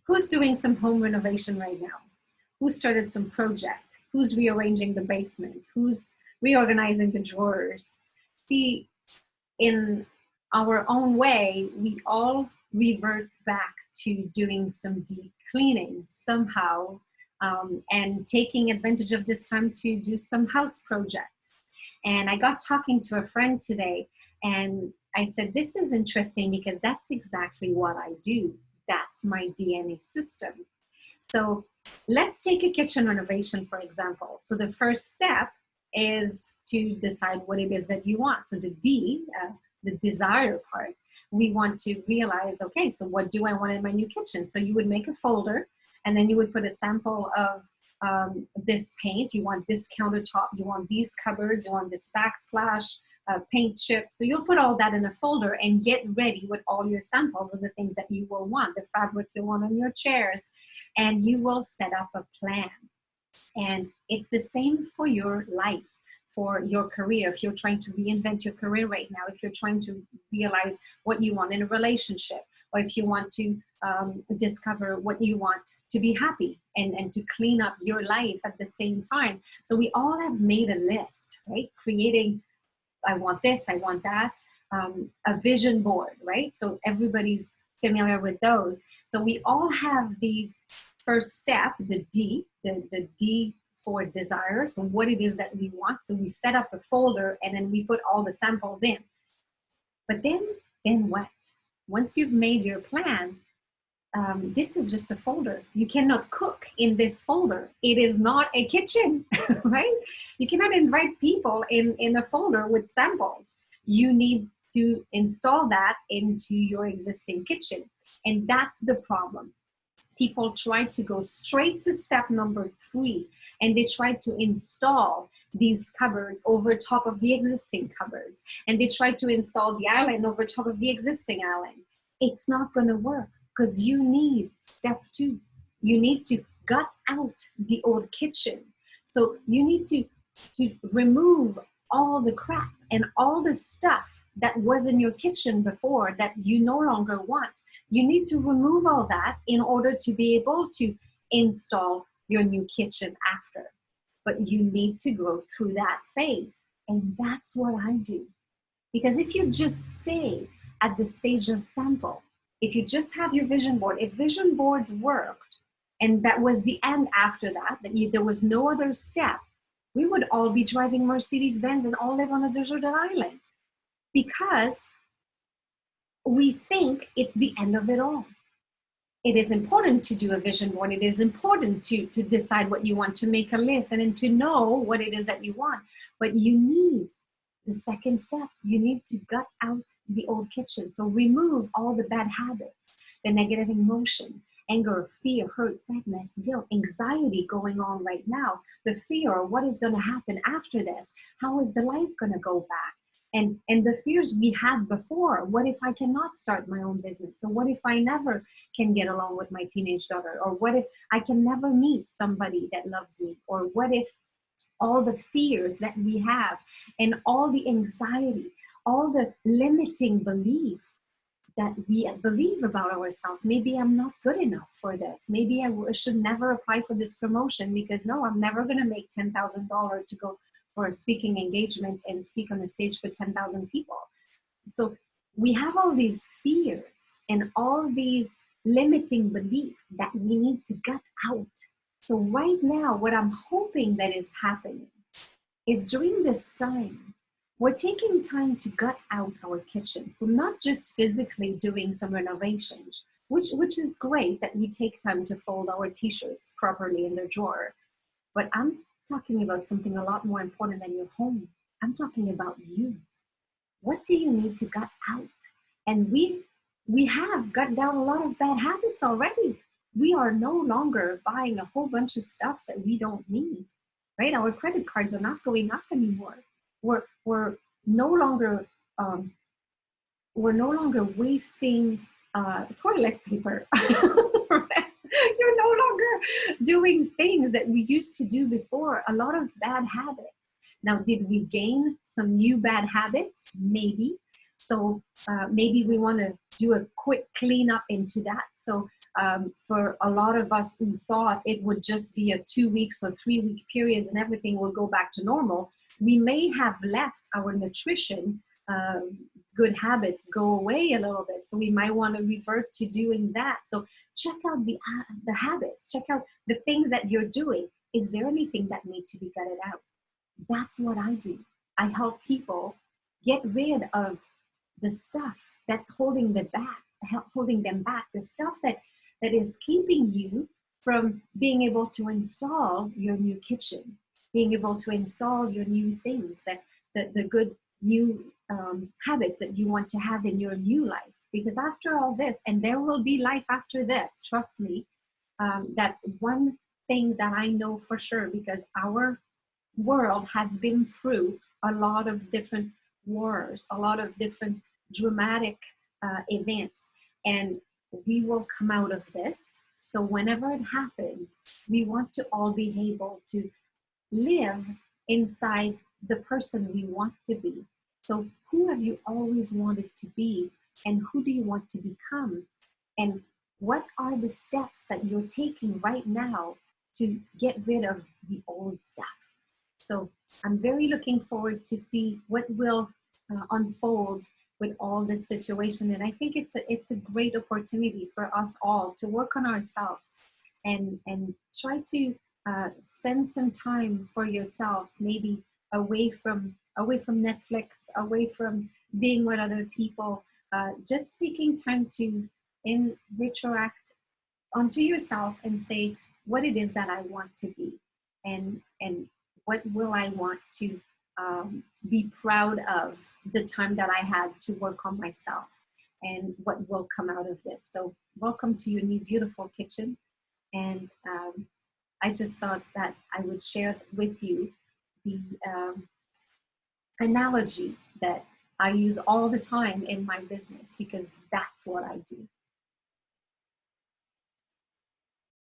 Who's doing some home renovation right now? Who started some project? Who's rearranging the basement? Who's reorganizing the drawers? See, in our own way, we all revert back to doing some deep cleaning somehow, and taking advantage of this time to do some house project. And I got talking to a friend today, and I said, this is interesting because that's exactly what I do. That's my DNA system. So let's take a kitchen renovation, for example. So the first step is to decide what it is that you want. So the D, the desire part, we want to realize, okay, so what do I want in my new kitchen? So you would make a folder, and then you would put a sample of this paint, you want this countertop, you want these cupboards, you want this backsplash, paint chip. So you'll put all that in a folder and get ready with all your samples of the things that you will want, the fabric you want on your chairs, and you will set up a plan. And it's the same for your life, for your career. If you're trying to reinvent your career right now, if you're trying to realize what you want in a relationship, or if you want to discover what you want to be happy and to clean up your life at the same time. So we all have made a list, right? Creating, I want this, I want that, a vision board, right? So everybody's familiar with those. So we all have these first step, the D, the D for desire. So what it is that we want. So we set up a folder and then we put all the samples in. But then what? Once you've made your plan, this is just a folder. You cannot cook in this folder. It is not a kitchen, right? You cannot invite people in a folder with samples. You need to install that into your existing kitchen. And that's the problem. People try to go straight to step number 3, and they try to install these cupboards over top of the existing cupboards. And they try to install the island over top of the existing island. It's not going to work because you need step 2. You need to gut out the old kitchen. So you need to remove all the crap and all the stuff that was in your kitchen before that you no longer want. You need to remove all that in order to be able to install your new kitchen after. But you need to go through that phase. And that's what I do. Because if you just stay at the stage of sample, if you just have your vision board, if vision boards worked, and that was the end after that, there was no other step, we would all be driving Mercedes-Benz and all live on a deserted island. Because we think it's the end of it all. It is important to do a vision board. It is important to decide what you want, to make a list, and then to know what it is that you want. But you need the second step. You need to gut out the old kitchen. So remove all the bad habits, the negative emotion, anger, fear, hurt, sadness, guilt, anxiety going on right now, the fear of what is going to happen after this. How is the life going to go back? And the fears we had before. What if I cannot start my own business? So what if I never can get along with my teenage daughter? Or what if I can never meet somebody that loves me? Or what if all the fears that we have and all the anxiety, all the limiting belief that we believe about ourselves. Maybe I'm not good enough for this. Maybe I should never apply for this promotion because no, I'm never going to make $10,000 to go for a speaking engagement and speak on a stage for 10,000 people. So we have all these fears and all these limiting beliefs that we need to gut out. So right now, what I'm hoping that is happening is during this time, we're taking time to gut out our kitchen. So not just physically doing some renovations, which is great that we take time to fold our t-shirts properly in their drawer. But I'm talking about something a lot more important than your home. I'm talking about you. What do you need to gut out? And we have gut down a lot of bad habits already. We are no longer buying a whole bunch of stuff that we don't need, right? Our credit cards are not going up anymore. We're no longer wasting toilet paper. You're no longer doing things that we used to do before. A lot of bad habits. Now, did we gain some new bad habits? Maybe. So maybe we want to do a quick cleanup into that. So For a lot of us who thought it would just be a 2 weeks or 3 week periods and everything will go back to normal, we may have left our nutrition good habits go away a little bit. So we might want to revert to doing that. So check out the habits, check out the things that you're doing. Is there anything that needs to be gutted out? That's what I do. I help people get rid of the stuff that's holding them back, the stuff that is keeping you from being able to install your new kitchen, being able to install your new things, that the good new habits that you want to have in your new life. Because after all this, and there will be life after this, trust me, that's one thing that I know for sure, because our world has been through a lot of different wars, a lot of different dramatic events, and we will come out of this. So whenever it happens, we want to all be able to live inside the person we want to be. So who have you always wanted to be, and who do you want to become? And what are the steps that you're taking right now to get rid of the old stuff? So I'm very looking forward to see what will unfold with all this situation. And I think it's a great opportunity for us all to work on ourselves and try to spend some time for yourself, maybe away from Netflix, away from being with other people, just taking time to retroact onto yourself and say what it is that I want to be, and what will I want to be proud of the time that I had to work on myself, and what will come out of this. So welcome to your new beautiful kitchen. And I just thought that I would share with you the analogy that I use all the time in my business, because that's what I do.